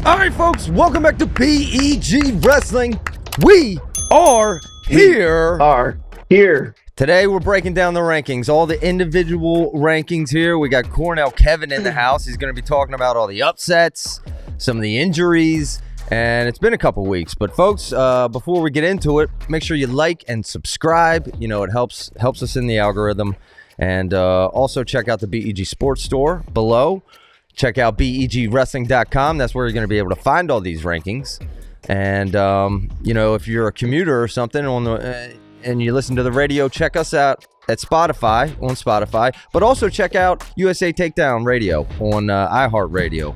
All right, folks, welcome back to BEG Wrestling. We are here. Today, we're breaking down the rankings, all the individual rankings here. We got Cornell Kevin in the house. He's going to be talking about all the upsets, some of the injuries, and it's been a couple weeks. But, folks, before we get into it, make sure you like and subscribe. You know, it helps us in the algorithm. And also check out the BEG Sports Store below. Check out begwrestling.com. That's where you're going to be able to find all these rankings. And, you know, if you're a commuter or something and you listen to the radio, check us out at Spotify, on Spotify. But also check out USA Takedown Radio on iHeartRadio.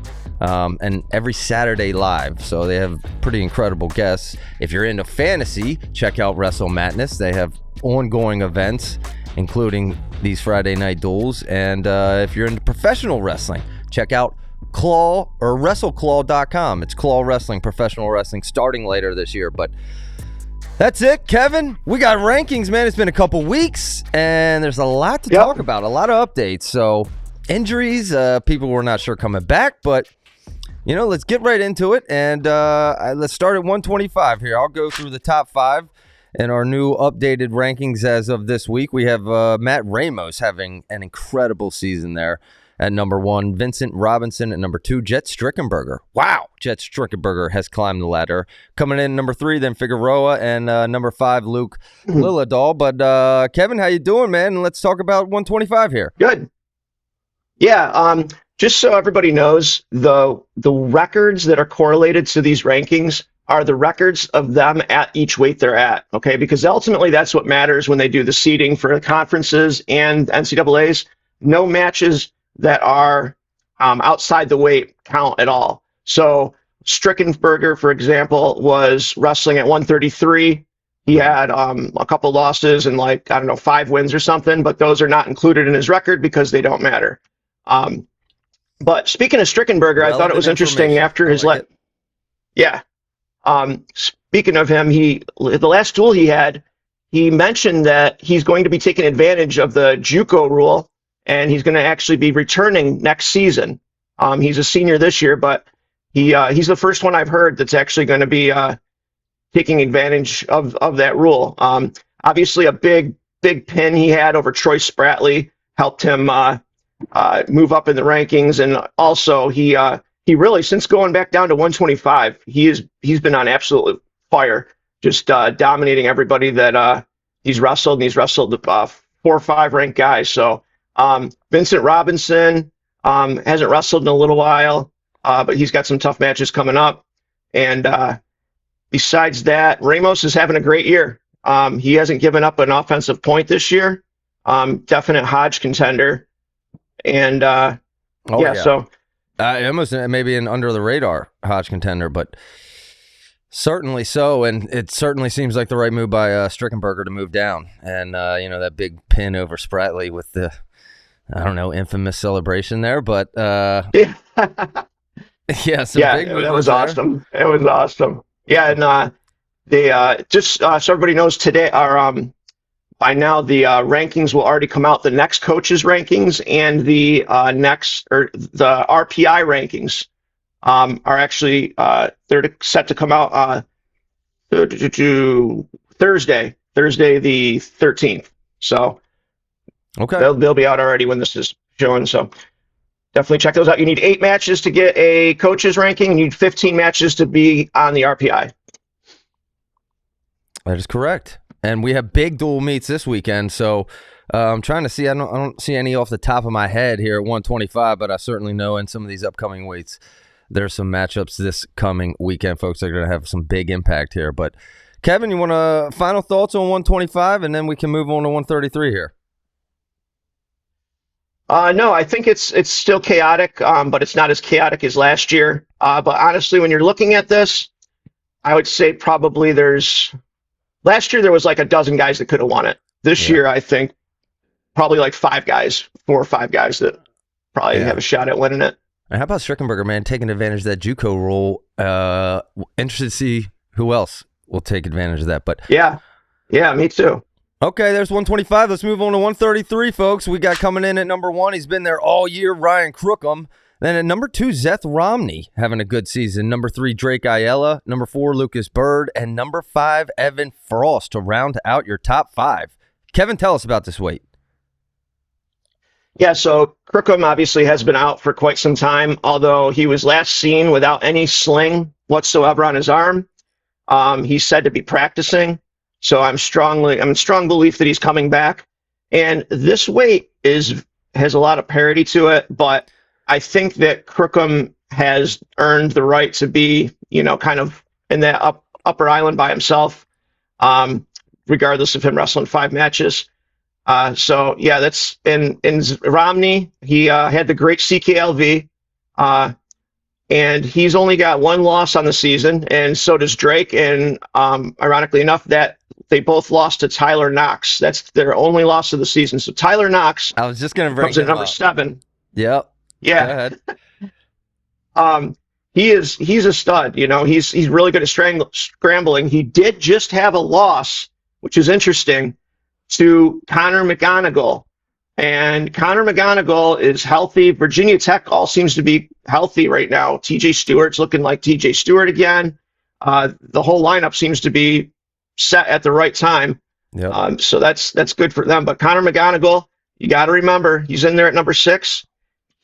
And every Saturday live. So they have pretty incredible guests. If you're into fantasy, check out Wrestle Madness. They have ongoing events, including these Friday night duels. And if you're into professional wrestling, check out Claw or WrestleClaw.com. It's Claw Wrestling, professional wrestling, starting later this year. But that's it, Kevin. We got rankings, man. It's been a couple weeks, and there's a lot to talk about, a lot of updates. So injuries, people were not sure coming back, but, you know, let's get right into it. And let's start at 125 here. I'll go through the top five in our new updated rankings as of this week. We have Matt Ramos having an incredible season there at number one, Vincent Robinson at number two, Jet Strickenberger. Wow, Jet Strickenberger has climbed the ladder. Coming in number three, then Figueroa, and number five, Luke Lilladal. But Kevin, how you doing, man? Let's talk about 125 here. Good. Yeah, just so everybody knows, the records that are correlated to these rankings are the records of them at each weight they're at, okay? Because ultimately that's what matters when they do the seeding for the conferences and NCAAs. No matches that are outside the weight count at all. So Strickenberger, for example, was wrestling at 133. He had a couple losses and 5 wins or something, but those are not included in his record because they don't matter. But speaking of Strickenberger, I thought it was interesting after his speaking of him, the last duel he had, he mentioned that he's going to be taking advantage of the JUCO rule, and he's going to actually be returning next season. He's a senior this year, but he's the first one I've heard that's actually going to be taking advantage of that rule. Obviously, a big pin he had over Troy Spratley helped him move up in the rankings, and also he really, since going back down to 125, he's been on absolute fire, just dominating everybody that he's wrestled, and he's wrestled the 4 or 5 ranked guys. So Vincent Robinson hasn't wrestled in a little while, but he's got some tough matches coming up. And besides that, Ramos is having a great year. He hasn't given up an offensive point this year. Definite Hodge contender. And so almost maybe an under the radar Hodge contender, but certainly so. And it certainly seems like the right move by Strickenberger to move down. And you know, that big pin over Spratley with the, I don't know, infamous celebration there, but big that was there. awesome. It was awesome. Yeah, and they just so everybody knows, today by now the rankings will already come out. The next coaches rankings and the the RPI rankings are actually they're set to come out Thursday the 13th. So okay, they'll be out already when this is showing. So definitely check those out. You need 8 matches to get a coaches ranking. You need 15 matches to be on the RPI. That is correct. And we have big dual meets this weekend, so I'm trying to see. I don't see any off the top of my head here at 125, but I certainly know in some of these upcoming weights, there's some matchups this coming weekend, folks, that are going to have some big impact here. But Kevin, you want final thoughts on 125, and then we can move on to 133 here? No, I think it's still chaotic, but it's not as chaotic as last year. But honestly, when you're looking at this, I would say probably last year there was like a dozen guys that could have won it. This year, I think probably like 4 or 5 guys that probably have a shot at winning it. And how about Strickenberger, man, taking advantage of that JUCO rule? Interested to see who else will take advantage of that. But yeah, me too. Okay, there's 125. Let's move on to 133, folks. We got coming in at number 1. He's been there all year, Ryan Crookham. Then at number 2, Seth Romney having a good season. Number 3, Drake Ayala. Number 4, Lucas Bird. And number 5, Evan Frost to round out your top 5. Kevin, tell us about this weight. Yeah, so Crookham obviously has been out for quite some time, although he was last seen without any sling whatsoever on his arm. He's said to be practicing, so I'm in strong belief that he's coming back. And this weight has a lot of parity to it, but I think that Crookham has earned the right to be, kind of in that upper island by himself, regardless of him wrestling 5 matches. So yeah, that's in Romney. He had the great CKLV, and he's only got 1 loss on the season, and so does Drake. And ironically enough, that they both lost to Tyler Knox. That's their only loss of the season. So Tyler Knox, I was just going to bring comes in number 7. Yep. Yeah. He's a stud. He's really good at scrambling. He did just have a loss, which is interesting, to Connor McGonigal. And Connor McGonigal is healthy. Virginia Tech all seems to be healthy right now. TJ Stewart's looking like TJ Stewart again. The whole lineup seems to be set at the right time. Yep. So that's good for them. But Connor McGonigal, you got to remember, he's in there at number 6.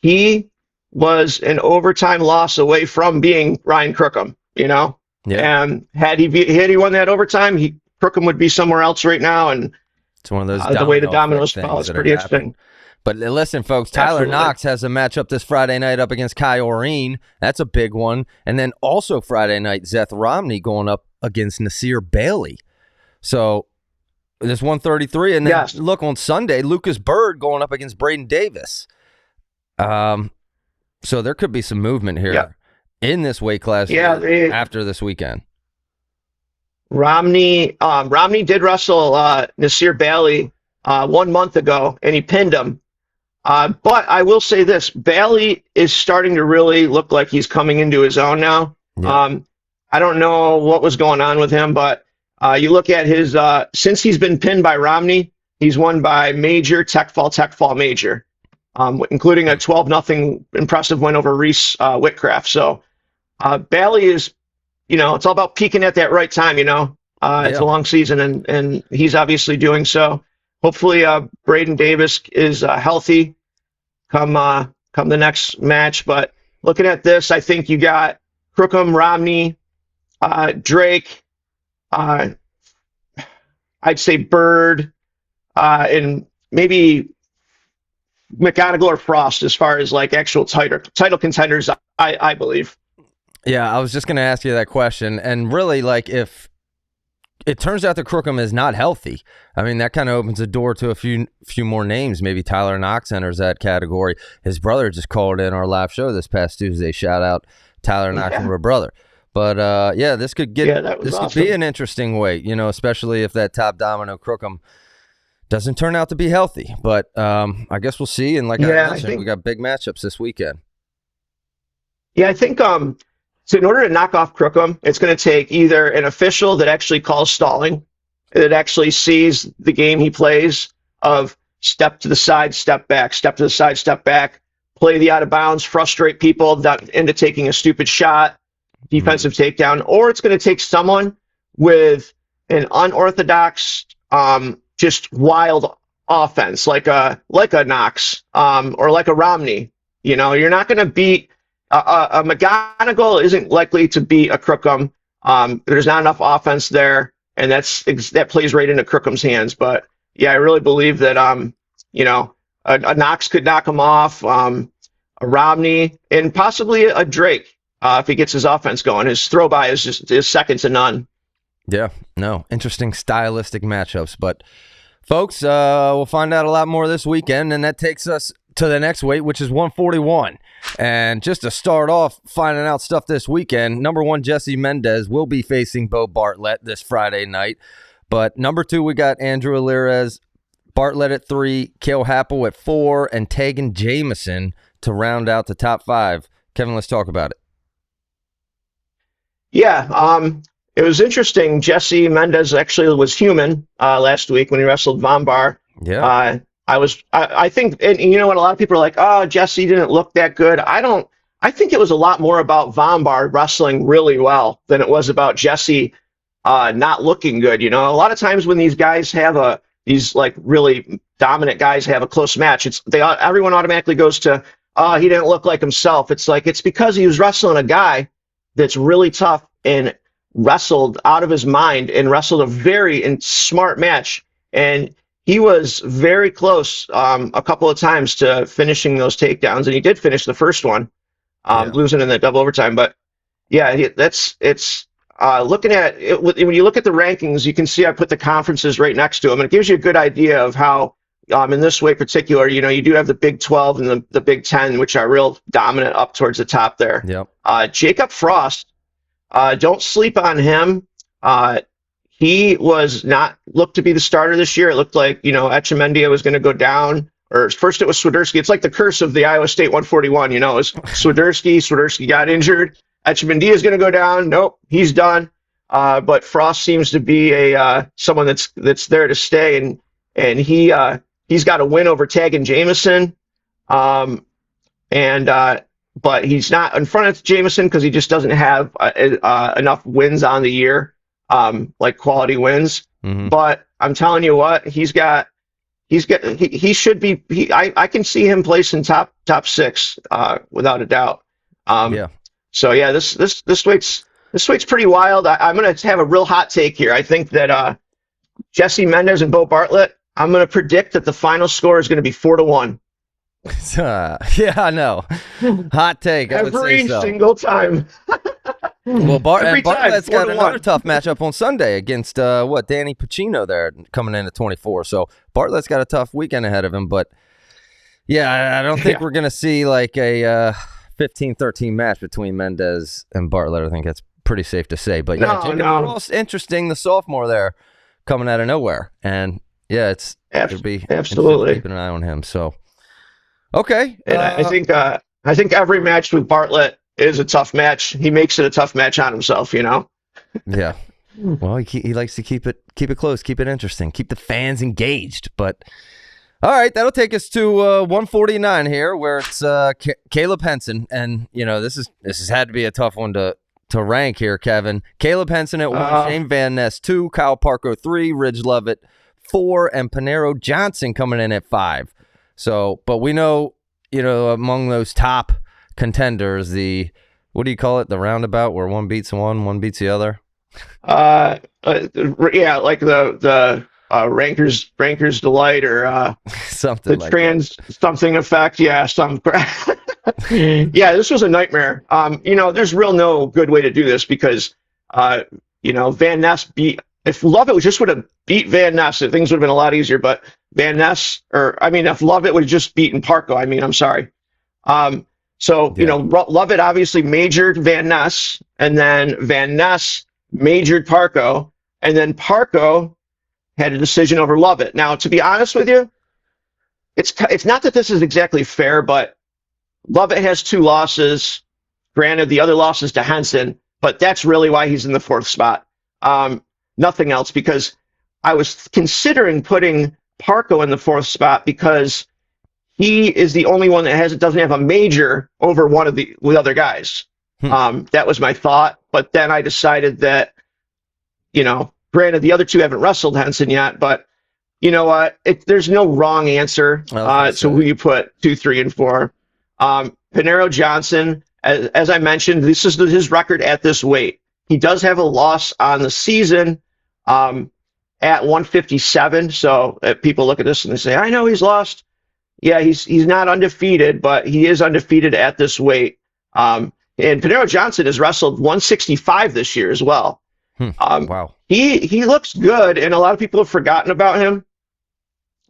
He was an overtime loss away from being Ryan Crookham, Yeah. And had he won that overtime, Crookham would be somewhere else right now. And it's one of those the way the dominoes fall is pretty interesting. But listen, folks, Tyler Knox has a matchup this Friday night up against Kai Oreen. That's a big one. And then also Friday night, Seth Romney going up against Nasir Bailey. So there's 133. And then look, on Sunday, Lucas Bird going up against Braden Davis. So there could be some movement here in this weight class after this weekend. Romney did wrestle Nasir Bailey 1 month ago, and he pinned him. But I will say this, Bailey is starting to really look like he's coming into his own now. Yeah. I don't know what was going on with him, but you look at his, since he's been pinned by Romney, he's won by Major, Tech Fall Major, including a 12-0 impressive win over Reese Whitcraft. So Bailey is, it's all about peaking at that right time, It's a long season, and he's obviously doing so. Hopefully, Braden Davis is healthy come the next match. But looking at this, I think you got Crookham, Romney, Drake, I'd say Bird, and maybe McGonigal or Frost as far as like actual title contenders, I believe. Yeah, I was just going to ask you that question. And really, like, if it turns out that Crookham is not healthy, I mean, that kind of opens the door to a few more names. Maybe Tyler Knox enters that category. His brother just called in our live show this past Tuesday. Shout out Tyler Knox and her brother. But this could could be an interesting weight, especially if that top domino Crookham doesn't turn out to be healthy. But I guess we'll see. And like I mentioned, we got big matchups this weekend. Yeah, I think so in order to knock off Crookham, it's going to take either an official that actually calls stalling, that actually sees the game he plays of step to the side, step back, step to the side, step back, play the out of bounds, frustrate people into taking a stupid shot, defensive takedown, or it's going to take someone with an unorthodox, just wild offense, like a Knox, or like a Romney. You're not going to beat a McGonigal isn't likely to beat a Crookham. There's not enough offense there, and that plays right into Crookham's hands. But yeah, I really believe that a Knox could knock him off, a Romney, and possibly a Drake if he gets his offense going. His throw by is second to none. Yeah, no, interesting stylistic matchups. But folks, we'll find out a lot more this weekend, and that takes us to the next weight, which is 141. And just to start off finding out stuff this weekend, number 1, Jesse Mendez will be facing Bo Bartlett this Friday night. But number 2, we got Andrew Alirez, Bartlett at 3, Cale Happel at 4, and Tegan Jameson to round out the top 5. Kevin, let's talk about it. Yeah, it was interesting. Jesse Mendez actually was human last week when he wrestled Von Bar. Yeah. I think, and you know what, a lot of people are like, oh, Jesse didn't look that good. I don't I think it was a lot more about Vombard wrestling really well than it was about Jesse not looking good. You know, a lot of times when these guys have these like really dominant guys have a close match, everyone automatically goes to, he didn't look like himself. It's like, it's because he was wrestling a guy that's really tough and wrestled out of his mind and wrestled a very smart match. And he was very close a couple of times to finishing those takedowns, and he did finish the first one, losing in that double overtime. But yeah, it's looking at it, when you look at the rankings, you can see I put the conferences right next to them, and it gives you a good idea of how, in this way particular, you know, you do have the Big 12 and the Big 10, which are real dominant up towards the top there. Yep. Jacob Frost, don't sleep on him. He was not looked to be the starter this year. It looked like, you know, Echemendia was going to go down, or first it was Swiderski. It's like the curse of the Iowa State 141, you know, it was Swiderski got injured. Echemendia is going to go down. Nope, he's done. But Frost seems to be someone that's there to stay, and he's got a win over Tagan Jameson. But he's not in front of Jameson because he just doesn't have enough wins on the year. Like quality wins, but I'm telling you what, he should be. I can see him placing top 6 without a doubt. So yeah, this weight's pretty wild. I'm gonna have a real hot take here. I think that Jesse Mendez and Bo Bartlett. I'm gonna predict that the final score is gonna be 4-1. Yeah, I know. Hot take. Every single time. Well, Bartlett's got another tough matchup on Sunday against Danny Pacino there coming in at 24. So Bartlett's got a tough weekend ahead of him. But yeah, I don't think we're going to see like a 15-13 match between Mendez and Bartlett. I think that's pretty safe to say. But yeah, Jacob Frost, interesting, the sophomore there coming out of nowhere. And yeah, it'll be absolutely keeping an eye on him. So okay. And I think every match with Bartlett is a tough match. He makes it a tough match on himself, you know? Yeah. Well, he likes to keep it close, keep it interesting, keep the fans engaged. But all right, that'll take us to 149 here, where it's Caleb Henson, and you know this has had to be a tough one to rank here, Kevin. Caleb Henson at 1, Shane Van Ness 2, Kyle Parko 3, Ridge Lovett 4, and Panero Johnson coming in at 5. So, but we know, you know, among those top contenders, what do you call it, the roundabout where one beats one beats the other? Yeah, like the ranker's delight, or something the like something effect. Yeah, yeah, this was a nightmare. You know, there's no good way to do this because you know, Van Ness if Lovett just would have beat Van Ness, things would have been a lot easier. But Van Ness, if Lovett would have just beaten Parko, I'm sorry. So, you know, Lovett obviously majored Van Ness, and then Van Ness majored Parko, and then Parko had a decision over Lovett. Now, to be honest with you, it's not that this is exactly fair, but Lovett has 2 losses. Granted, the other loss is to Henson, but that's really why he's in the 4th spot. Nothing else, because I was considering putting Parko in the 4th spot because he is the only one that doesn't have a major over one of the other guys. That was my thought, but then I decided that, you know, granted the other 2 haven't wrestled Henson yet, but you know what? There's no wrong answer to who you put 2, 3, and 4. Panero Johnson, as I mentioned, this is his record at this weight. He does have a loss on the season at 157. So people look at this and they say, I know he's lost. Yeah, he's not undefeated, but he is undefeated at this weight. And Panero Johnson has wrestled 165 this year as well. Wow. He looks good, and a lot of people have forgotten about him.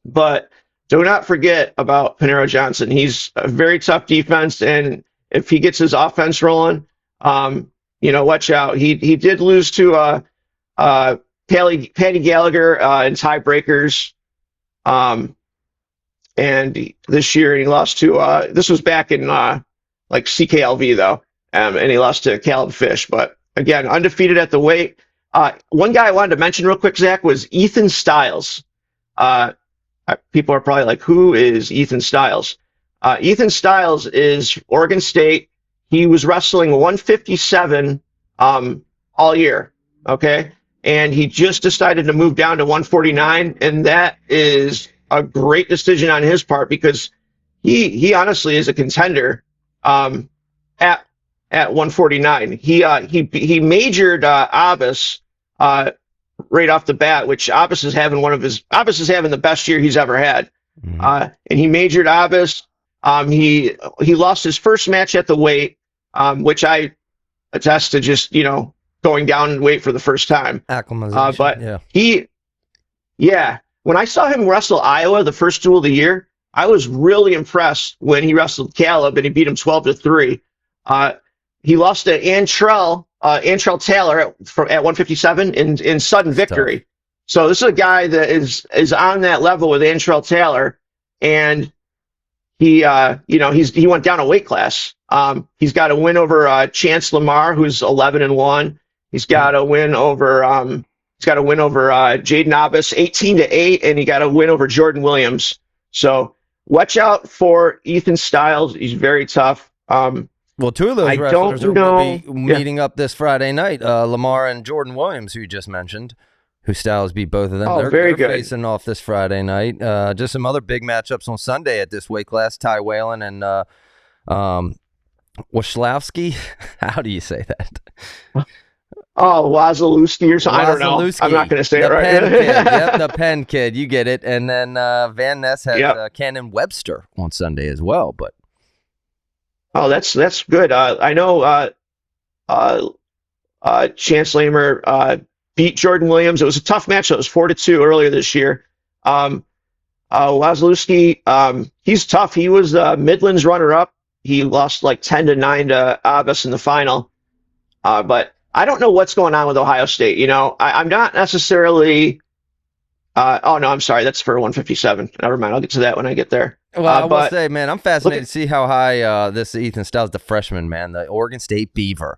But do not forget about Panero Johnson. He's a very tough defense, and if he gets his offense rolling, you know, watch out. He did lose to Patty Gallagher in tiebreakers. And this year he lost to this was back in like CKLV though, and he lost to Caleb Fish. But again, undefeated at the weight. One guy I wanted to mention real quick, Zach, was Ethan Styles. People are probably like, who is Ethan Styles? Ethan Styles is Oregon State. he was wrestling 157 all year, okay? And he just decided to move down to 149, and that is a great decision on his part because he honestly is a contender at 149. He majored Abbas right off the bat, which Abbas is having the best year he's ever had. And he majored Abbas. He lost his first match at the weight, which I attest to just, going down in weight for the first time. Acclimatization, but when I saw him wrestle Iowa the first duel of the year, I was really impressed when he wrestled Caleb and he beat him 12-3. He lost to Antrell Taylor at 157 in sudden victory. So this is a guy that is on that level with Antrell Taylor, and he went down a weight class. He's got a win over Chance Lamar, who's 11-1. He's got a win over Jaden Abbas, 18-8, and he got a win over Jordan Williams. So watch out for Ethan Styles. He's very tough. Well, two of those wrestlers will be meeting up this Friday night. Lamar and Jordan Williams, who you just mentioned, who Styles beat both of them. Oh, they're good. Facing off this Friday night. Just some other big matchups on Sunday at this weight class. Ty Whalen and Waslowski. How do you say that? Oh, Wasilewski or something. I don't know. I'm not going to say it right. Penn kid. Yep, the Penn kid. You get it. And then Van Ness has Cannon Webster on Sunday as well. But that's good. I know Chance Lamer beat Jordan Williams. It was a tough match. It was 4-2 earlier this year. Wasilewski, he's tough. He was Midlands runner-up. He lost like 10-9 to Abbas in the final. But I don't know what's going on with Ohio State. I'm not necessarily. I'm sorry. That's for 157. Never mind. I'll get to that when I get there. Well, I will say, man, I'm fascinated to see how high this Ethan Styles, the freshman, man, the Oregon State Beaver,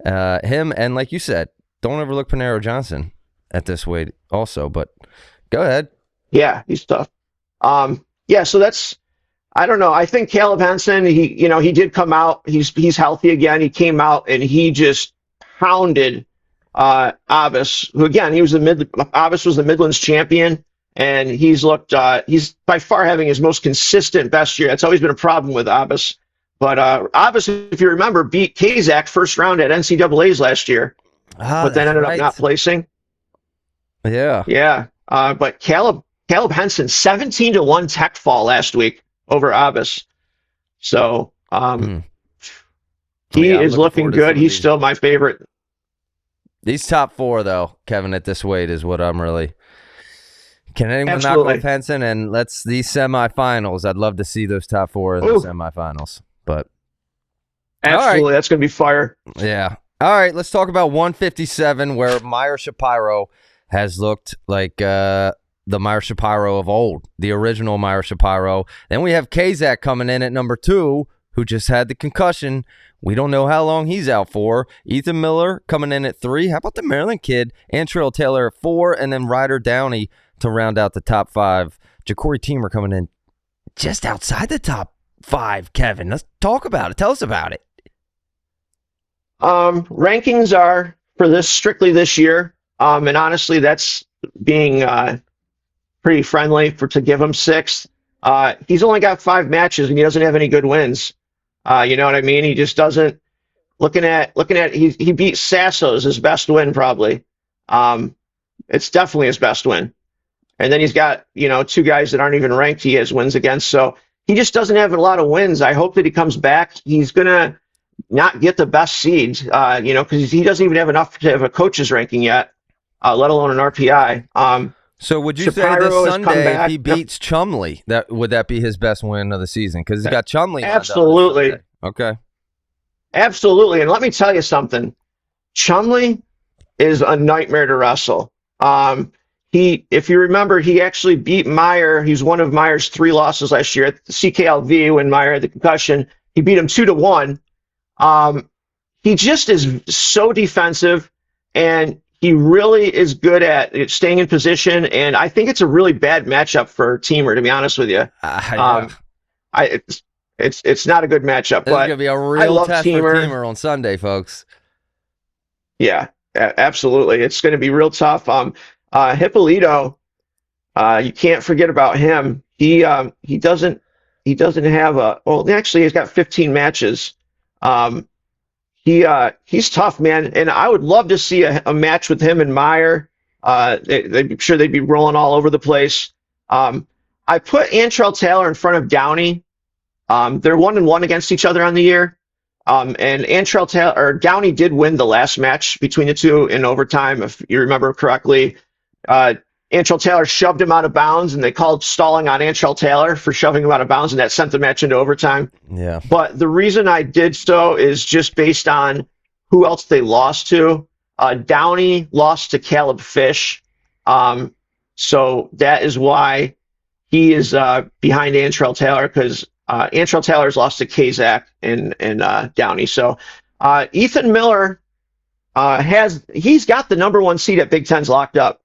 him, and like you said, don't overlook Panero Johnson at this weight also. But go ahead. Yeah, he's tough. So that's. I don't know. I think Caleb Henson. He did come out. He's healthy again. He came out and he just pounded Abbas, who again Abbas was the Midlands champion, and he's by far having his most consistent best year. That's always been a problem with Abbas. But Abbas, if you remember, beat Kazak first round at NCAA's last year, but then ended up not placing. Yeah. Yeah. But Caleb Henson 17-1 tech fall last week over Abbas. So he is looking good. He's still my favorite. These top four, though, Kevin, at this weight is what I'm really. Can anyone knock off Henson? And these semifinals, I'd love to see those top four in the semifinals. But absolutely, that's going to be fire. Yeah. All right, let's talk about 157, where Meyer Shapiro has looked like the Meyer Shapiro of old, the original Meyer Shapiro. Then we have Kazak coming in at number 2, who just had the concussion. We don't know how long he's out for. Ethan Miller coming in at 3. How about the Maryland kid? Antrell Taylor at 4, and then Ryder Downey to round out the top 5. Ja'Cory Teamer coming in just outside the top 5. Kevin, let's talk about it. Tell us about it. Rankings are for this strictly this year, and honestly, that's being pretty friendly to give him 6th. He's only got 5 matches, and he doesn't have any good wins. You know what I mean? He just doesn't. Looking at he beat Sasso's his best win probably. It's definitely his best win. And then he's got 2 guys that aren't even ranked he has wins against. So he just doesn't have a lot of wins. I hope that he comes back. He's gonna not get the best seeds, because he doesn't even have enough to have a coach's ranking yet, let alone an RPI. So would you say this Sunday, if he beats Chumley, would that be his best win of the season? Because he's got Chumley. Absolutely. Okay. Absolutely. And let me tell you something. Chumley is a nightmare to wrestle. If you remember, he actually beat Meyer. He's one of Meyer's 3 losses last year at the CKLV when Meyer had the concussion. He beat him 2-1. He just is so defensive, and he really is good at staying in position, and I think it's a really bad matchup for Teamer, to be honest with you. It's not a good matchup. This is But gonna be a I real love test for Teamer. Teamer on Sunday, folks. Yeah, absolutely. It's going to be real tough. Hippolito, you can't forget about him. He doesn't have a well. Actually, he's got 15 matches. He's tough, man, and I would love to see a match with him and Meyer. I'm sure they'd be rolling all over the place. I put Antrell Taylor in front of Downey. They're 1-1 against each other on the year. And Antrell Taylor or Downey did win the last match between the two in overtime, if you remember correctly. Antrell Taylor shoved him out of bounds, and they called stalling on Antrell Taylor for shoving him out of bounds, and that sent the match into overtime. Yeah. But the reason I did so is just based on who else they lost to. Downey lost to Caleb Fish. So that is why he is behind Antrell Taylor, because Antrell Taylor's lost to Kazak and Downey. So Ethan Miller he's got the number one seed at Big Ten's locked up.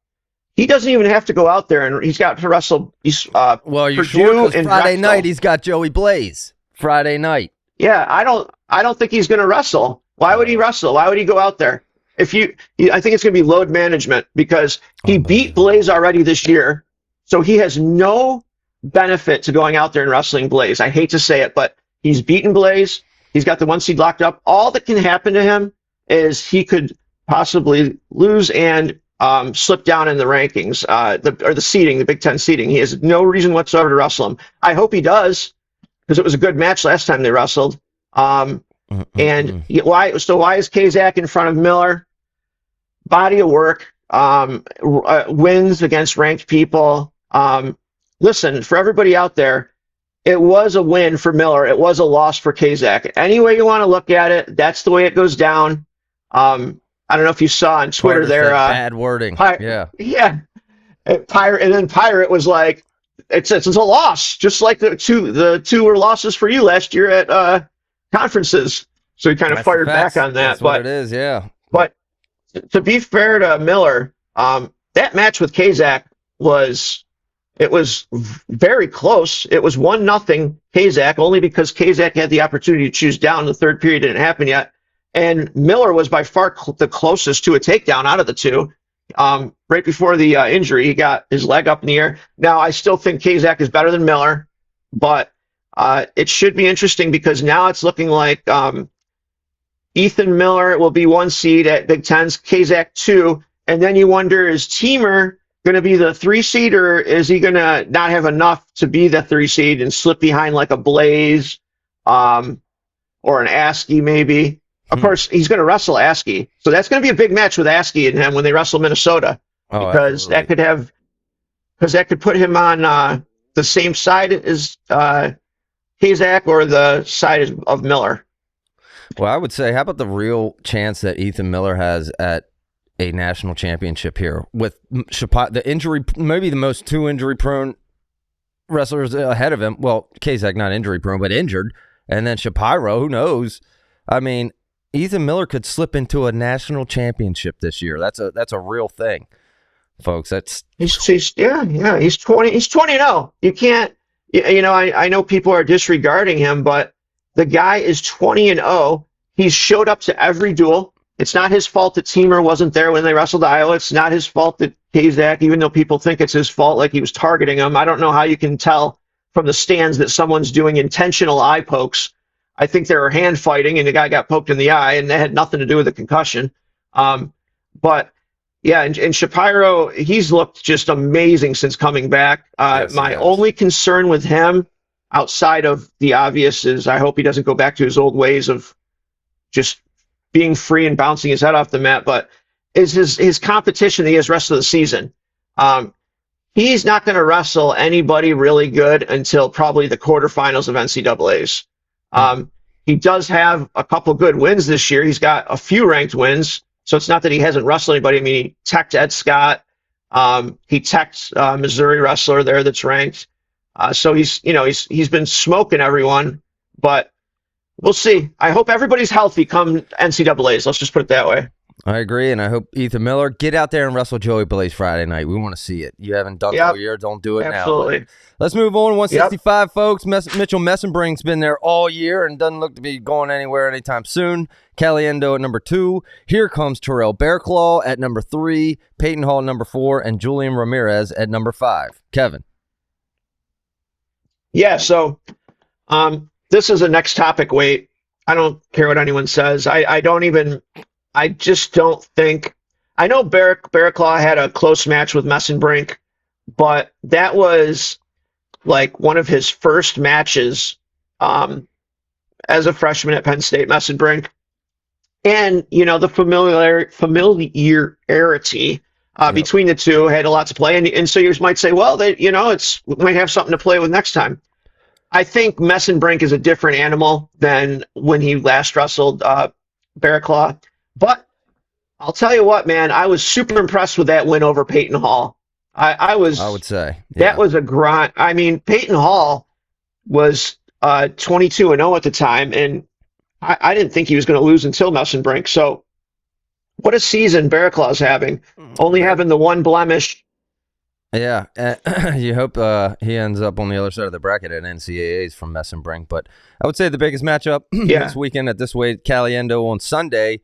He doesn't even have to go out there, and he's got to wrestle. Well, you're Purdue sure? 'Cause and Friday Drexel. night he's got Joey Blaze. Friday night. Yeah, I don't think he's going to wrestle. Why would he wrestle? Why would he go out there? I think it's going to be load management, because he beat Blaze already this year, so he has no benefit to going out there and wrestling Blaze. I hate to say it, but he's beaten Blaze. He's got the one seed locked up. All that can happen to him is he could possibly lose and slip down in the rankings, the seeding, the Big Ten seeding. He has no reason whatsoever to wrestle him. I hope he does, because it was a good match last time they wrestled. And why is Kazak in front of Miller? Body of work, wins against ranked people. Listen, for everybody out there, it was a win for Miller. It was a loss for Kazak. Any way you want to look at it, that's the way it goes down. I don't know if you saw on Twitter there. Bad wording. Yeah. Pirate, and then Pirate was like, it's a loss, just like the two were losses for you last year at conferences. So he kind of fired back on that. That's what it is, yeah. But to be fair to Miller, that match with Kazak was very close. It was 1-0 Kazak, only because Kazak had the opportunity to choose down. The third period didn't happen yet. And Miller was by far the closest to a takedown out of the two. Right before the injury, he got his leg up in the air. Now, I still think Kazak is better than Miller, but it should be interesting, because now it's looking like Ethan Miller will be 1 seed at Big Ten's, Kazak 2, and then you wonder, is Teamer going to be the 3 seed, or is he going to not have enough to be the 3 seed and slip behind like a Blaze or an Askey maybe? Of course, he's going to wrestle Askey, so that's going to be a big match with Askey and him when they wrestle Minnesota, because that could put him on the same side as Kazak or the side of Miller. Well, I would say, how about the real chance that Ethan Miller has at a national championship here with the injury, maybe the most 2 injury-prone wrestlers ahead of him. Well, Kazak not injury-prone, but injured, and then Shapiro. Who knows? I mean, Ethan Miller could slip into a national championship this year. That's a real thing, folks. He's 20. He's 20-0. You can't. I know people are disregarding him, but the guy is 20-0. He's showed up to every duel. It's not his fault that Teamer wasn't there when they wrestled Iowa. It's not his fault that Kazak, even though people think it's his fault, like he was targeting him. I don't know how you can tell from the stands that someone's doing intentional eye pokes. I think they were hand fighting, and the guy got poked in the eye, and that had nothing to do with the concussion. But yeah, and Shapiro, he's looked just amazing since coming back. My only concern with him, outside of the obvious, is I hope he doesn't go back to his old ways of just being free and bouncing his head off the mat, but is his competition that he has rest of the season. He's not going to wrestle anybody really good until probably the quarterfinals of NCAAs. He does have a couple good wins this year. He's got a few ranked wins, so it's not that he hasn't wrestled anybody. I mean, he teched Ed Scott. He teched Missouri wrestler there that's ranked. So he's been smoking everyone, but we'll see. I hope everybody's healthy come NCAAs. Let's just put it that way. I agree, and I hope Ethan Miller get out there and wrestle Joey Blaze Friday night. We want to see it. You haven't ducked all year, don't do it absolutely. now. Let's move on. 165, folks. Mitchell Messenbrink's been there all year and doesn't look to be going anywhere anytime soon. Caliendo at number 2. Here comes Terrell Bearclaw at number 3. Peyton Hall number 4, and Julian Ramirez at number 5. Kevin. Yeah. So, this is a next topic. Wait, I don't care what anyone says. I just don't think. I know Bearclaw had a close match with Messenbrink, but that was like one of his first matches as a freshman at Penn State, Messenbrink. And, the familiarity between the two had a lot to play. And so you might say, well, we might have something to play with next time. I think Messenbrink is a different animal than when he last wrestled Bearclaw. But I'll tell you what, man, I was super impressed with that win over Peyton Hall. I would say that was a grind. I mean, Peyton Hall was 22-0 at the time, and I didn't think he was going to lose until Messenbrink. So what a season Bearclaw's having, only having the one blemish. Yeah, you hope he ends up on the other side of the bracket at NCAAs from Messenbrink. But I would say the biggest matchup this weekend at this weight, Caliendo on Sunday,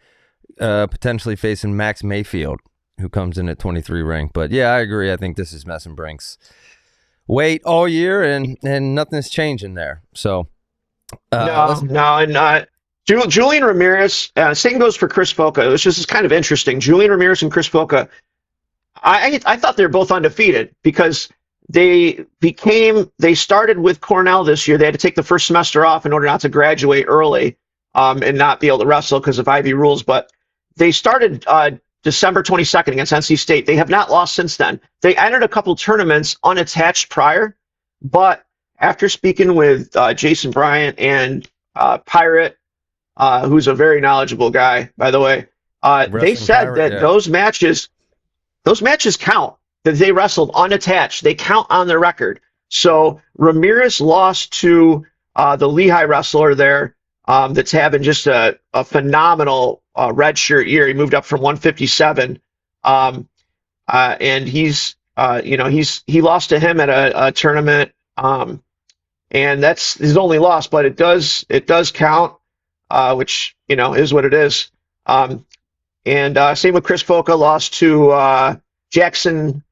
potentially facing Max Mayfield, who comes in at 23 rank. But yeah, I agree. I think this is Messenbrink's weight all year, and nothing's changing there. So Julian Ramirez, same goes for Chris Foca. It's just kind of interesting. Julian Ramirez and Chris Foca, I thought they were both undefeated because they started with Cornell this year. They had to take the first semester off in order not to graduate early and not be able to wrestle because of Ivy rules. But they started December 22nd against NC State. They have not lost since then. They entered a couple tournaments unattached prior, but after speaking with Jason Bryant and Pirate, who's a very knowledgeable guy, by the way, they said that those matches count, that they wrestled unattached. They count on their record. So Ramirez lost to the Lehigh wrestler there that's having just a phenomenal red shirt year. He moved up from 157, and he lost to him at a tournament, and that's his only loss. But it does count, which is what it is. And same with Chris Foca, lost to Jackson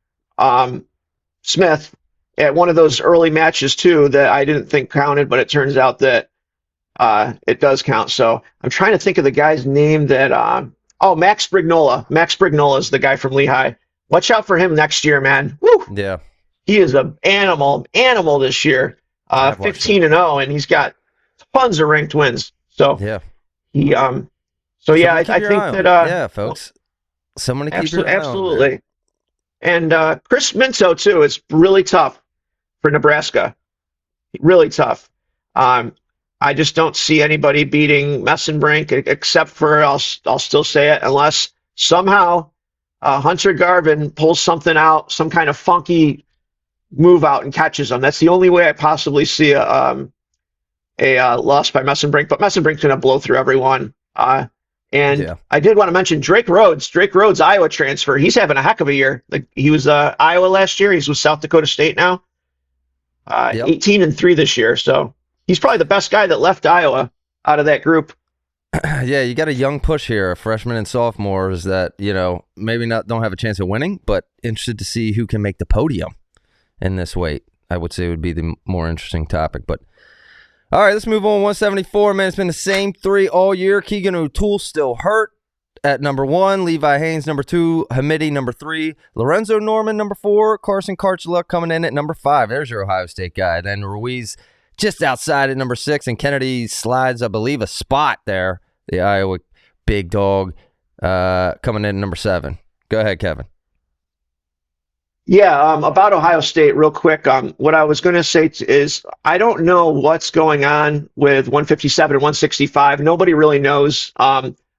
Smith at one of those early matches too that I didn't think counted, but it turns out that it does count. So I'm trying to think of the guy's name that Max Brignola. Max Brignola is the guy from Lehigh. Watch out for him next year, man. Woo! Yeah. He is an animal this year. 15-0, and he's got tons of ranked wins. So yeah. I think that folks. Someone to keep your eye on. Absolutely. And Chris Minto too is really tough for Nebraska. Really tough. I just don't see anybody beating Messenbrink except for, I'll still say it, unless somehow Hunter Garvin pulls something out, some kind of funky move out and catches them. That's the only way I possibly see a loss by Messenbrink. But Messenbrink's going to blow through everyone. I did want to mention Drake Rhodes. Drake Rhodes, Iowa transfer. He's having a heck of a year. He was Iowa last year. He's with South Dakota State now. 18-3 this year. So he's probably the best guy that left Iowa out of that group. Yeah, you got a young push here, freshmen and sophomores that, maybe don't have a chance of winning, but interested to see who can make the podium in this weight. I would say would be the more interesting topic. But all right, let's move on. 174, man. It's been the same three all year. Keegan O'Toole still hurt at number 1. Levi Haynes, number 2. Hamidi, number 3. Lorenzo Norman, number 4. Carson Karchluck coming in at number 5. There's your Ohio State guy. Then Ruiz just outside at number 6. And Kennedy slides, I believe, a spot there. The Iowa big dog coming in at number 7. Go ahead, Kevin. Yeah, about Ohio State, real quick. What I was going to say is I don't know what's going on with 157 and 165. Nobody really knows.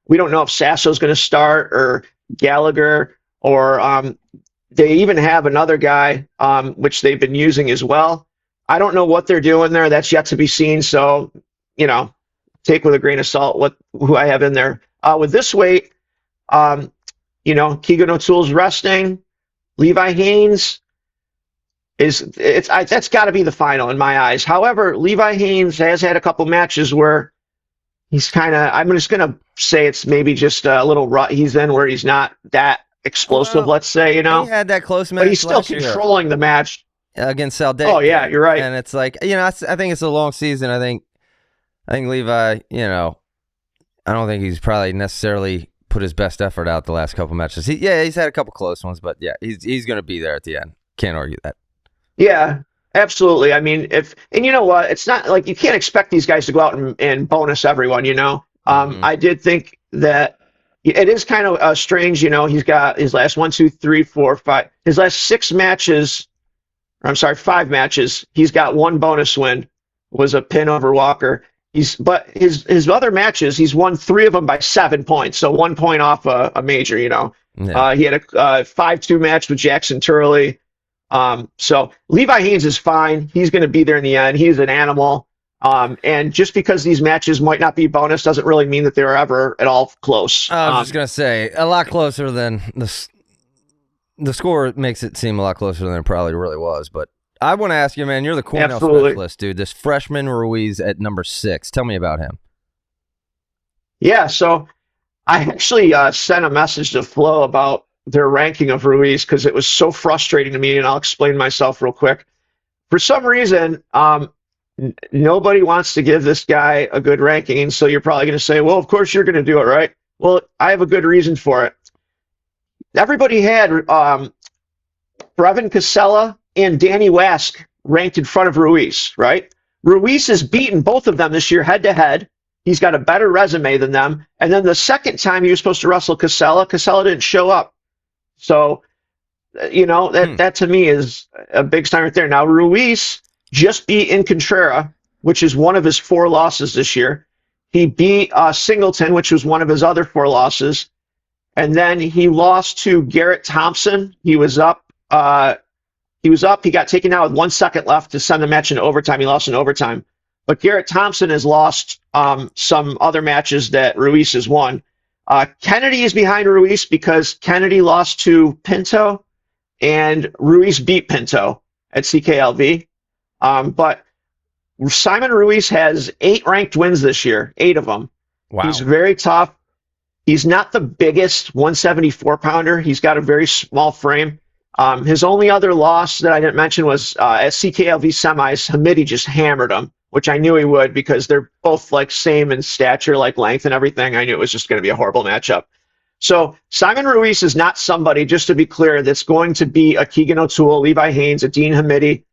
We don't know if Sasso's going to start or Gallagher, or they even have another guy, which they've been using as well. I don't know what they're doing there. That's yet to be seen. So, take with a grain of salt who I have in there. With this weight, Um, Keegan O'Toole's resting. Levi Haynes that's got to be the final in my eyes. However, Levi Haynes has had a couple matches where he's kind of. I'm just gonna say it's maybe just a little rut he's in where he's not that explosive. Well, let's say he had that close match, but he's still last year controlling the match against Saldate. Oh yeah, you're right. And it's like, I think it's a long season. I think Levi, I don't think he's probably necessarily put his best effort out the last couple matches. He's had a couple close ones, but yeah, he's going to be there at the end. Can't argue that. Yeah, absolutely. I mean, and you know what? It's not like you can't expect these guys to go out and bonus everyone. I did think that it is kind of strange. He's got his last 1, 2, 3, 4, 5. His last 6 matches. I'm sorry, 5 matches. He's got 1 bonus win. Was a pin over Walker. But his other matches, he's won 3 of them by 7 points, so 1 point off a major. Yeah. He had a 5-2 match with Jackson Turley. So Levi Haynes is fine. He's going to be there in the end. He's an animal. And just because these matches might not be bonus doesn't really mean that they were ever at all close. I was just going to say, a lot closer than the score makes it seem a lot closer than it probably really was. But I want to ask you, man, you're the Cornell specialist, dude. This freshman Ruiz at number 6. Tell me about him. Yeah, so I actually sent a message to Flo about their ranking of Ruiz because it was so frustrating to me, and I'll explain myself real quick. For some reason, nobody wants to give this guy a good ranking, and so you're probably going to say, well, of course you're going to do it, right? Well, I have a good reason for it. Everybody had Brevin Casella and Danny Wask ranked in front of Ruiz, right? Ruiz has beaten both of them this year head-to-head. He's got a better resume than them. And then the second time he was supposed to wrestle Casella didn't show up. So, that to me is a big sign right there. Now, Ruiz just beat Incontrera, which is one of his 4 losses this year. He beat Singleton, which was one of his other 4 losses. And then he lost to Garrett Thompson. He was up. He got taken out with 1 second left to send the match into overtime. He lost in overtime. But Garrett Thompson has lost some other matches that Ruiz has won. Kennedy is behind Ruiz because Kennedy lost to Pinto, and Ruiz beat Pinto at CKLV. But Simon Ruiz has 8 ranked wins this year, 8 of them. Wow. He's very tough. He's not the biggest 174-pounder. He's got a very small frame. His only other loss that I didn't mention was at CKLV semis. Hamidi just hammered him, which I knew he would because they're both like same in stature, like length and everything. I knew it was just going to be a horrible matchup. So Simon Ruiz is not somebody, just to be clear, that's going to be a Keegan O'Toole, Levi Haynes, a Dean Hamidi.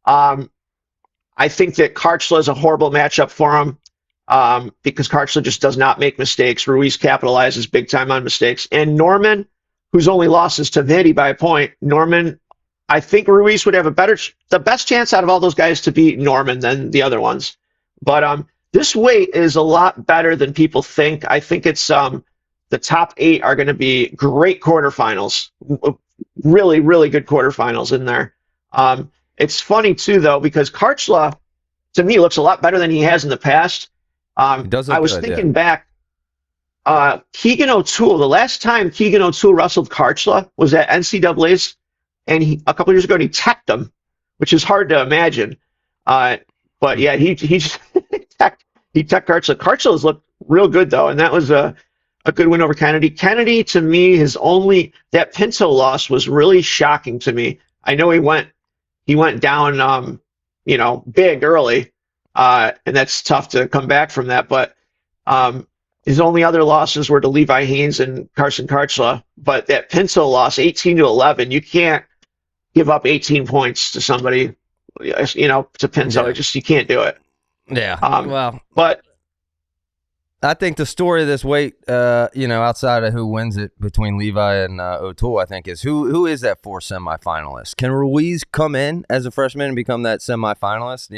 I think that Karchla is a horrible matchup for him because Karchla just does not make mistakes. Ruiz capitalizes big time on mistakes. And Norman, whose only loss is to Vinny by a point, I think Ruiz would have the best chance out of all those guys to beat Norman than the other ones. But this weight is a lot better than people think. I think it's the top 8 are going to be great quarterfinals, really, really good quarterfinals in there. It's funny too, though, because Karchla, to me, looks a lot better than he has in the past. I was thinking back. Keegan O'Toole, the last time Keegan O'Toole wrestled Karchla was at NCAA's, and a couple years ago, he teched him, which is hard to imagine. But yeah, he just teched Karchla. Karchla's looked real good, though, and that was a good win over Kennedy. Kennedy, to me, that Pinto loss was really shocking to me. I know he went down, big early, and that's tough to come back from that, but his only other losses were to Levi Haynes and Carson Karchla. But that Pinto loss, 18-11, you can't give up 18 points to somebody, to Pinto. Yeah. You can't do it. Yeah. But I think the story of this weight, outside of who wins it between Levi and O'Toole, I think is who is that 4 semifinalist? Can Ruiz come in as a freshman and become that semifinalist?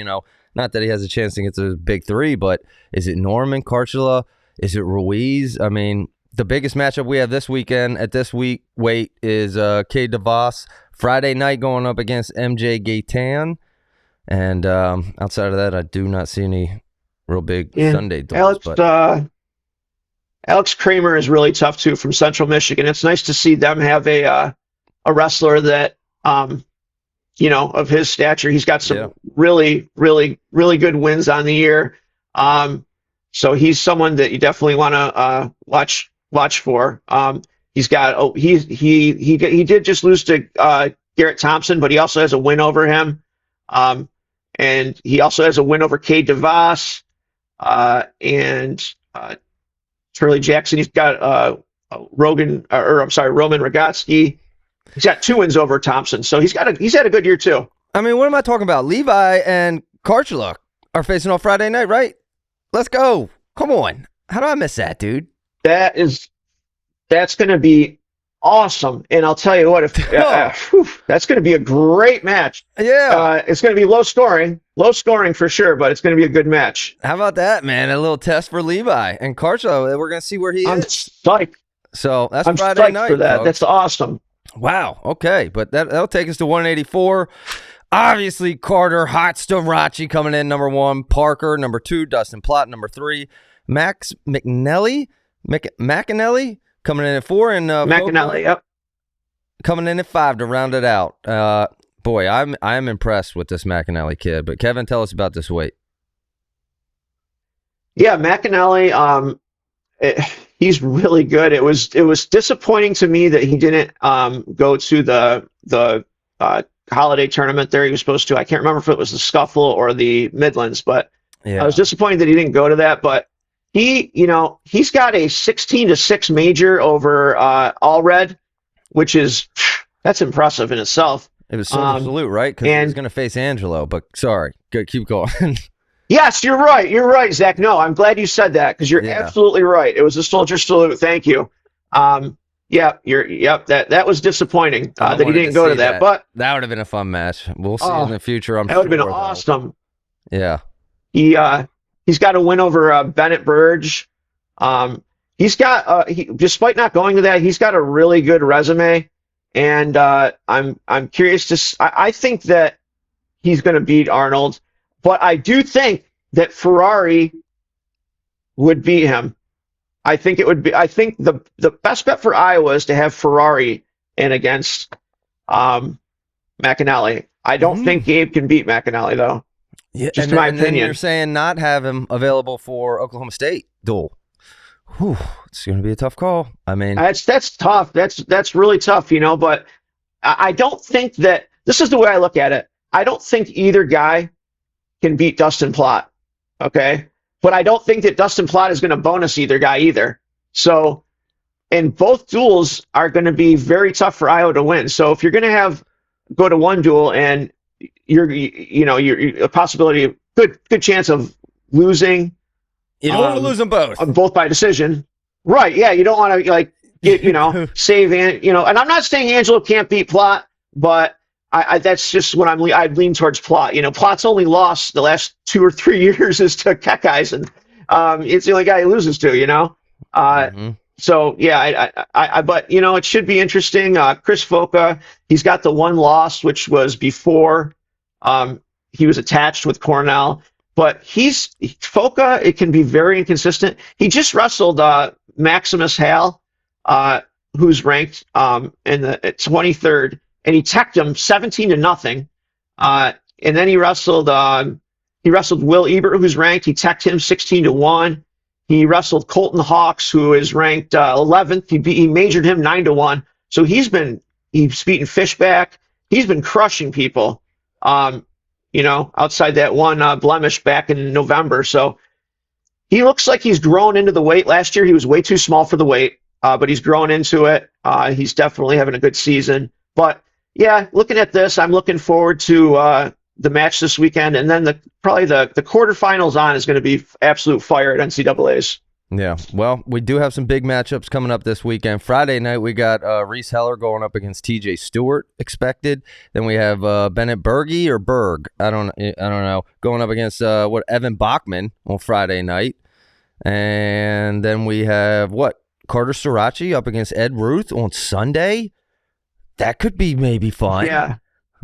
Not that he has a chance to get to the big 3, but is it Norman, Karchla? Is it Ruiz? I mean, the biggest matchup we have this weekend at this weight is Cade DeVos Friday night going up against MJ Gaitan. And outside of that, I do not see any real big Sunday doors. Alex Kramer is really tough too from Central Michigan. It's nice to see them have a wrestler that of his stature. He's got some really, really, really good wins on the year. So he's someone that you definitely want to watch for. He did just lose to Garrett Thompson, but he also has a win over him. And he also has a win over Cade DeVos and Turley Jackson. He's got Roman Rogotsky. He's got 2 wins over Thompson, so he's had a good year too. I mean, what am I talking about? Levi and Karchuluk are facing off Friday night, right? Let's go. Come on. How do I miss that, dude? That's going to be awesome. And I'll tell you what, if that's going to be a great match. Yeah. It's going to be low scoring for sure, but it's going to be a good match. How about that, man? A little test for Levi and Karchuluk. We're going to see where he I'm is. Psyched. So that's I'm Friday psyched night for that. folks. That's awesome. Wow. Okay, but that'll take us to 184. Obviously, Carter Hot Starachi coming in number 1. Parker number 2. Dustin Plott number 3. Max McNelly coming in at 4, and McAnally, yep, coming in at 5 to round it out. Boy, I'm impressed with this McAnally kid. But Kevin, tell us about this weight. Yeah, McAnally. He's really good. It was disappointing to me that he didn't go to the holiday tournament there. He was supposed to. I can't remember if it was the Scuffle or the Midlands, but I was disappointed that he didn't go to that. But he's got a 16-6 major over Allred, which that's impressive in itself. It was Silver Salute, right? Because he was going to face Angelo. But sorry, keep going. Yes, you're right. You're right, Zach. No, I'm glad you said that because you're absolutely right. It was a Soldier Salute. Thank you. That was disappointing that he didn't go to that. But that would have been a fun match. We'll see in the future. I'm that sure would have been awesome. Yeah. He's got a win over Bennett Burge. He's got despite not going to that, he's got a really good resume, and I'm curious I think that he's going to beat Arnold. But I do think that Ferrari would beat him. I think the best bet for Iowa is to have Ferrari in against McAnally. I don't think Gabe can beat McAnally though. Yeah, just in my opinion. Then you're saying not have him available for Oklahoma State duel. Whew, it's going to be a tough call. I mean, that's tough. That's really tough, But I don't think that this is the way I look at it. I don't think either guy can beat Dustin Plott, okay? But I don't think that Dustin Plott is going to bonus either guy either. So, and both duels are going to be very tough for Iowa to win. So if you're going to go to one duel and you're a possibility, good chance of losing. You don't want to lose them both by decision, right? Yeah, you don't want to save and I'm not saying Angelo can't beat Plott, but that's just what I'd lean towards Plott. Plott's only lost the last 2 or 3 years is to Keckeisen. It's the only guy he loses to, So yeah, but it should be interesting. Chris Foca, he's got the one loss, which was before he was attached with Cornell. But Foca, it can be very inconsistent. He just wrestled Maximus Hale, who's ranked in the 23rd. And he teched him 17-0. And then he wrestled Will Ebert, who's ranked. He teched him 16-1. He wrestled Colton Hawks, who is ranked 11th. He majored him 9-1. So he's beaten Fishback. He's been crushing people. Outside that one blemish back in November. So he looks like he's grown into the weight. Last year he was way too small for the weight, but he's grown into it. He's definitely having a good season. But yeah, looking at this, I'm looking forward to the match this weekend, and then probably the quarterfinals on is going to be absolute fire at NCAA's. Yeah, well, we do have some big matchups coming up this weekend. Friday night, we got Reese Heller going up against TJ Stewart expected. Then we have Bennett Berge or Berg, I don't know, going up against Evan Bachman on Friday night. And then we have Carter Starachi up against Ed Ruth on Sunday. That could be maybe fun. Yeah.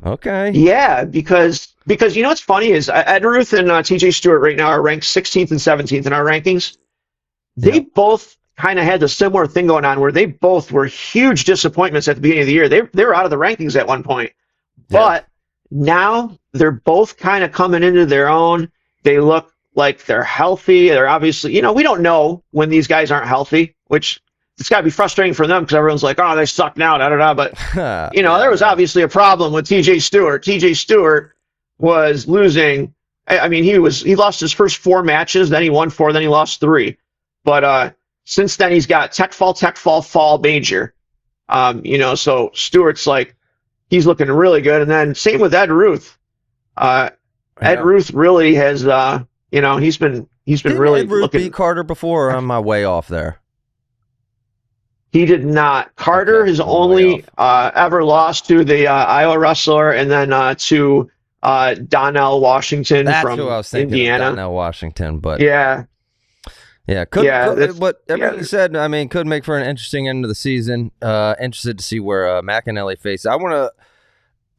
Okay. Yeah, because what's funny is Ed Ruth and TJ Stewart right now are ranked 16th and 17th in our rankings. They both kind of had the similar thing going on where they both were huge disappointments at the beginning of the year. They were out of the rankings at one point, but now they're both kind of coming into their own. They look like they're healthy. They're obviously, we don't know when these guys aren't healthy, which it's got to be frustrating for them because everyone's like, oh, they suck now, da da da. But there was obviously a problem with TJ Stewart. TJ Stewart was losing. I mean, he lost his first 4 matches, then he won 4, then he lost 3. But since then, he's got tech fall, major. So Stewart's like, he's looking really good. And then same with Ed Ruth. Ed Ruth really has, he's been really Ed Ruth looking. beat Carter before, or am I way off there? He did not. Carter has only ever lost to the Iowa wrestler and then to Donnell Washington from who I was thinking Indiana. Donnell Washington, but yeah. But everything you said, I mean, could make for an interesting end of the season. Interested to see where McAnally faces. I want to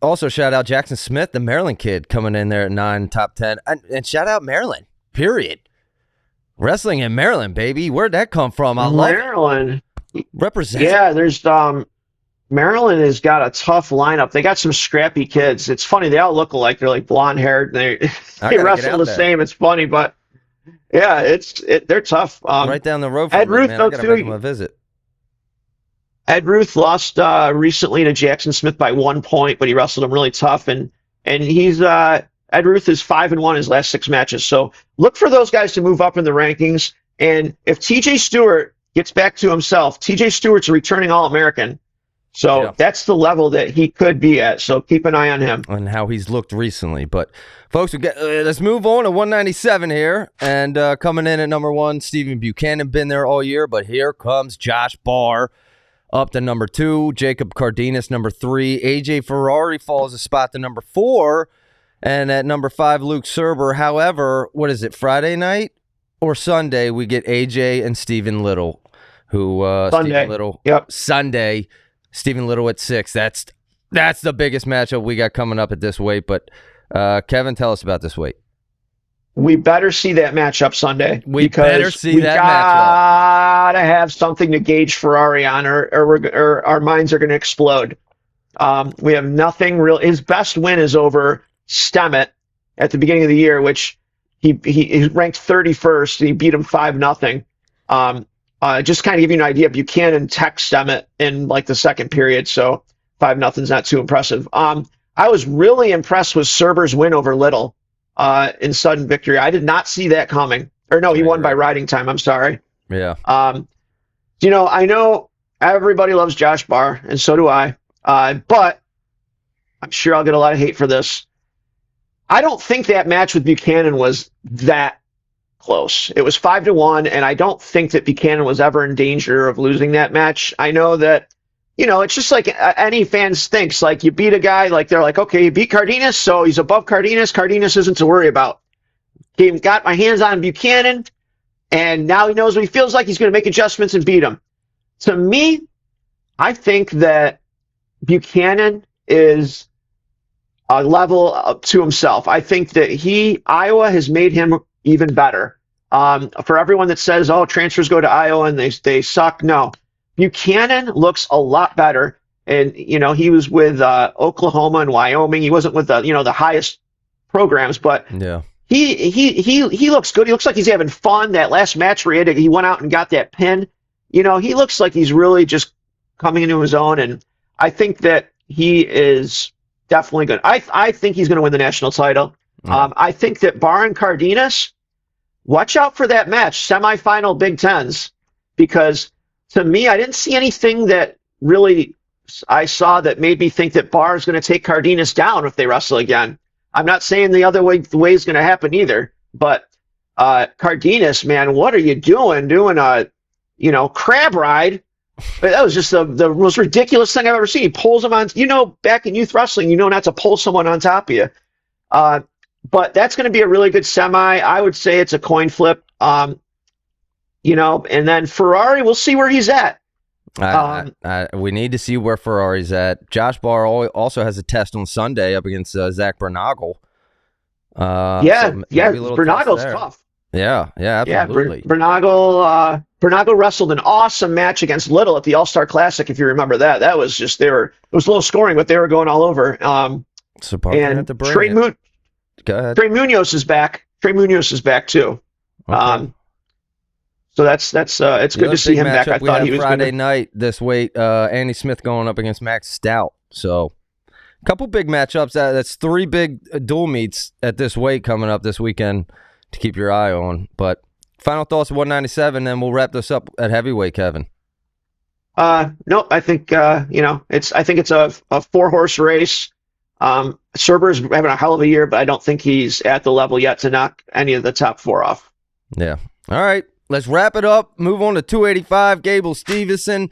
also shout out Jackson Smith, the Maryland kid, coming in there at 9, top 10, and shout out Maryland. Period. Wrestling in Maryland, baby. Where'd that come from? I love Maryland. Represent. Yeah, there's Maryland has got a tough lineup. They got some scrappy kids. It's funny, they all look alike. They're like blonde haired. They wrestle the same. It's funny, but yeah, they're tough. Right down the road from Ed Ruth, man. I gotta make them a visit. Ed Ruth lost recently to Jackson Smith by 1 point, but he wrestled him really tough, and he's Ed Ruth is 5-1 his last 6 matches. So look for those guys to move up in the rankings. And if TJ Stewart gets back to himself, TJ Stewart's a returning All-American. So that's the level that he could be at. So keep an eye on him. And how he's looked recently. But, folks, let's move on to 197 here. And coming in at number 1, Stephen Buchanan, been there all year. But here comes Josh Barr up to number 2. Jacob Cardenas, number 3. AJ Ferrari falls a spot to number 4. And at number 5, Luke Serber. However, what is it, Friday night or Sunday, we get AJ and Stephen Little, who Sunday. Stephen Little. Yep. Sunday. Stephen Little at 6. That's the biggest matchup we got coming up at this weight. But Kevin, tell us about this weight. We better see that matchup Sunday. We better see that matchup. We gotta have something to gauge Ferrari on, or our minds are going to explode. We have nothing real. His best win is over Stemet at the beginning of the year, which he ranked 31st. And he beat him 5-0. Just kind of give you an idea, Buchanan tech Stemet in like the second period, so 5-0's not too impressive. I was really impressed with Serber's win over Little in sudden victory. I did not see that coming. Or no, he won by riding time. I'm sorry. Yeah. I know everybody loves Josh Barr, and so do I. But I'm sure I'll get a lot of hate for this. I don't think that match with Buchanan was that close. It was 5-1, and I don't think that Buchanan was ever in danger of losing that match. I know that, it's just like any fans thinks, like you beat a guy, like they're like, okay, you beat Cardenas, so he's above Cardenas. Cardenas isn't to worry about. He got my hands on Buchanan, and now he knows what he feels like. He's going to make adjustments and beat him. To me, I think that Buchanan is a level up to himself. I think that Iowa has made him even better. For everyone that says, oh, transfers go to Iowa and they suck, no. Buchanan looks a lot better. And, he was with Oklahoma and Wyoming. He wasn't with the highest programs, but yeah, he looks good. He looks like he's having fun. That last match where he went out and got that pin. He looks like he's really just coming into his own. And I think that he is definitely good. I think he's going to win the national title. I think that Barr and Cardenas, watch out for that match, semifinal Big Tens, because to me, I didn't see anything that really I saw that made me think that Barr is going to take Cardenas down if they wrestle again. I'm not saying the way is going to happen either, but Cardenas, man, what are you doing? Doing a crab ride? That was just the most ridiculous thing I've ever seen. He pulls him on. Back in youth wrestling, not to pull someone on top of you. But that's going to be a really good semi. I would say it's a coin flip. And then Ferrari, we'll see where he's at. We need to see where Ferrari's at. Josh Barr also has a test on Sunday up against Zach Bernagle. Bernagle's tough. Yeah, absolutely. Yeah, Bernagle Pernago wrestled an awesome match against Little at the All-Star Classic, if you remember that. That was just, it was low scoring, but they were going all over. So Parker had And to bring it. Go ahead. Trey Munoz is back. Trey Munoz is back too. Okay. So that's it's good to see him back. I thought he was Friday night this weight. Andy Smith going up against Max Stout. So a couple big matchups. That's 3 big dual meets at this weight coming up this weekend to keep your eye on. But final thoughts of 197, then we'll wrap this up at heavyweight, Kevin. No, I think I think it's a 4-horse race. Cerber's having a hell of a year, but I don't think he's at the level yet to knock any of the top 4 off. Yeah. All right. Let's wrap it up. Move on to 285. Gable Stevenson.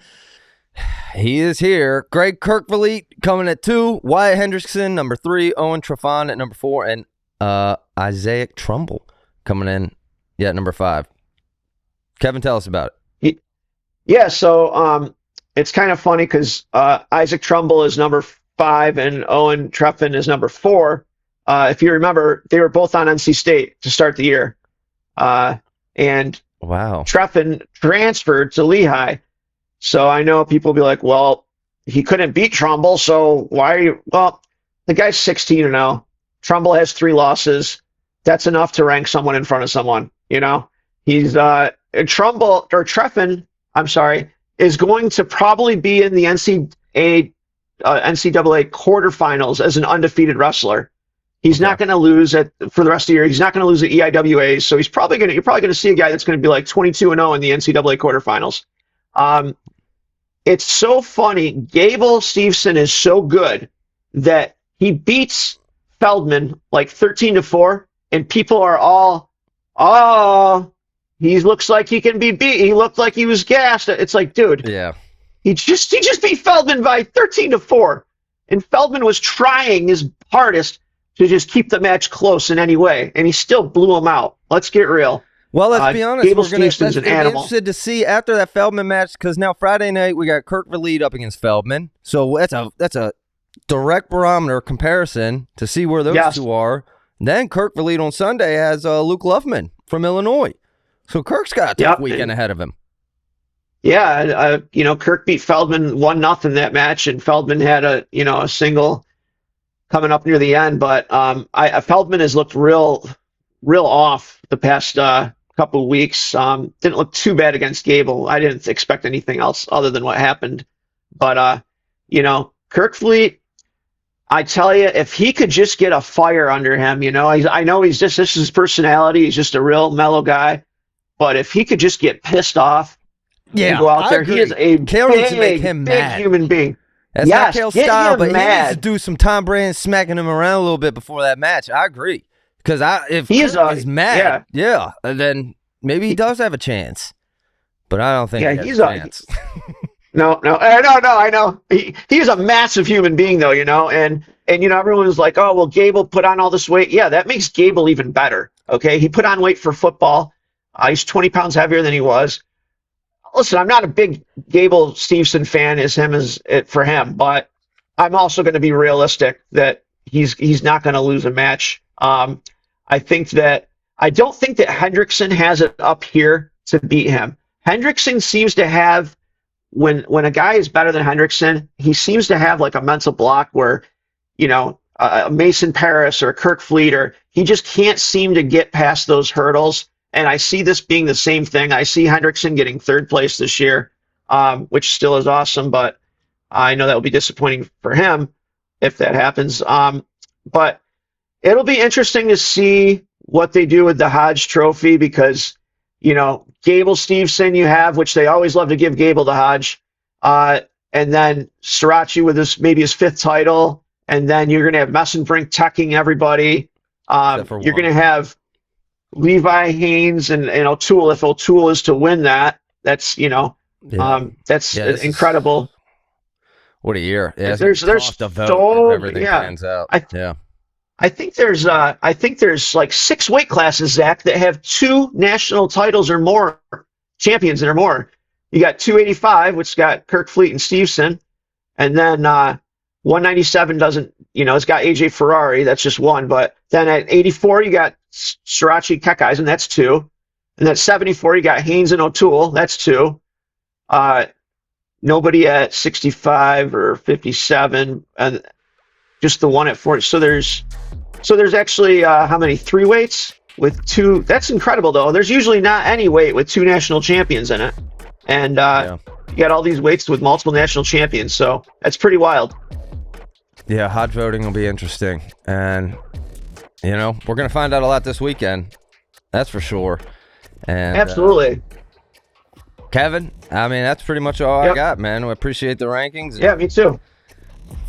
He is here. Greg Kirkvliet coming at 2. Wyatt Hendrickson, number 3. Owen Trafon at number 4. And Isaiah Trumbull coming in at number 5. Kevin, tell us about it. Yeah, so it's kind of funny because Isaac Trumbull is number 5 and Owen Trefan is number 4. If you remember, they were both on NC State to start the year. And wow, Trefan transferred to Lehigh. So I know people will be like, well, he couldn't beat Trumbull, so why are you? Well, the guy's 16-0. Trumbull has 3 losses. That's enough to rank someone in front of someone, you know? He's Trefan, I'm sorry, is going to probably be in the NCAA quarterfinals as an undefeated wrestler. He's not going to lose for the rest of the year. He's not going to lose at EIWAs, so you're probably going to see a guy that's going to be like 22-0 in the NCAA quarterfinals. It's so funny. Gable Steveson is so good that he beats Feldman like 13-4, and people are all, oh, he looks like he can be beat. He looked like he was gassed. It's like, dude, yeah, he just beat Feldman by 13-4, and Feldman was trying his hardest to just keep the match close in any way, and he still blew him out. Let's get real. Well, let's be honest. Gable We're going Stevenson's to an be animal. interested to see after that Feldman match, because now Friday night we got Kirkvliet up against Feldman. So that's a direct barometer comparison to see where those two are. Then Kirkvliet on Sunday has Luke Luffman from Illinois. So Kirk's got a tough weekend ahead of him. Yeah, Kirk beat Feldman 1-0 that match, and Feldman had a single coming up near the end. But Feldman has looked real off the past couple of weeks. Didn't look too bad against Gable. I didn't expect anything else other than what happened. But Kirkvliet, I tell you, if he could just get a fire under him, I know this is his personality. He's just a real mellow guy. But if he could just get pissed off and go out there, he is a big human being. That's not Kale's style, but mad. he needs to do some Tom Brand smacking him around a little bit before that match. I agree. Because if he's mad, then maybe he does have a chance. But I don't think he has a chance. No, I know. He's a massive human being, though, and everyone's like, oh, well, Gable put on all this weight. Yeah, that makes Gable even better, okay? He put on weight for football. He's 20 pounds heavier than he was. Listen, I'm not a big Gable Steveson fan for him, but I'm also going to be realistic that he's not going to lose a match. I don't think that Hendrickson has it up here to beat him. Hendrickson seems to have, when a guy is better than Hendrickson, he seems to have like a mental block where, a Mason Paris or Kirk Fleet, he just can't seem to get past those hurdles. And I see this being the same thing. I see Hendrickson getting 3rd place this year, which still is awesome, but I know that will be disappointing for him if that happens. But it'll be interesting to see what they do with the Hodge Trophy because, Gable Steveson you have, which they always love to give Gable the Hodge, and then Srirachi with maybe his 5th title, and then you're going to have Messenbrink teching everybody. You're going to have Levi Haynes and O'Toole. If O'Toole is to win that, that's incredible. What a year! Yeah, there's so everything pans out. I think there's like 6 weight classes, Zach, that have 2 national titles or more, champions or more. You got 285, which got Kirk Fleet and Steveson, and then 197 doesn't. It's got AJ Ferrari. That's just 1. But then at 84, you got Srirachi Keckeisen. That's 2. And at 74, you got Haynes and O'Toole. That's 2. Nobody at 65 or 57, and just the one at 40. So there's actually how many? 3 weights with 2. That's incredible, though. There's usually not any weight with 2 national champions in it, and you got all these weights with multiple national champions. So that's pretty wild. Yeah, hot voting will be interesting, and we're gonna find out a lot this weekend. That's for sure. And absolutely. Kevin, I mean, that's pretty much all I got, man. We appreciate the rankings. Yeah, me too.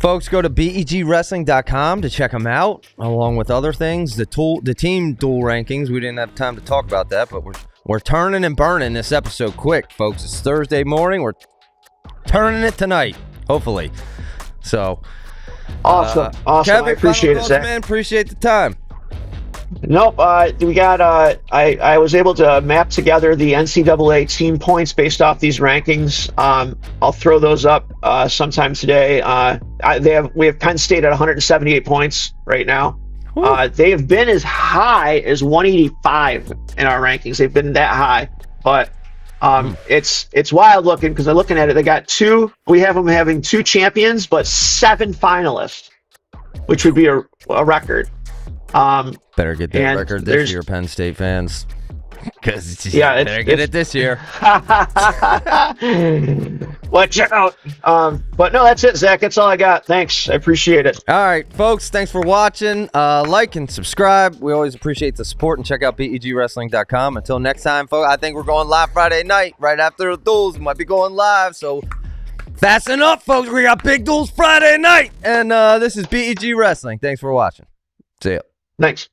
Folks, go to begwrestling.com to check them out, along with other things. The team dual rankings. We didn't have time to talk about that, but we're turning and burning this episode quick, folks. It's Thursday morning. We're turning it tonight, hopefully. So, awesome. Kevin, I appreciate it, Zach. Man. Appreciate the time. Nope. We got. I was able to map together the NCAA team points based off these rankings. I'll throw those up sometime today. We have Penn State at 178 points right now. They have been as high as 185 in our rankings. They've been that high, but it's wild looking because they're looking at it. They got 2. We have them having 2 champions, but 7 finalists, which would be a record. Better get that record this year, Penn State fans. Because better get it this year. Watch out. But no, that's it, Zach. That's all I got. Thanks. I appreciate it. All right, folks. Thanks for watching. Like and subscribe. We always appreciate the support, and check out begwrestling.com. Until next time, folks, I think we're going live Friday night, right after the duels. We might be going live, so fasten up, folks. We got big duels Friday night. And this is BEG Wrestling. Thanks for watching. See ya. Thanks.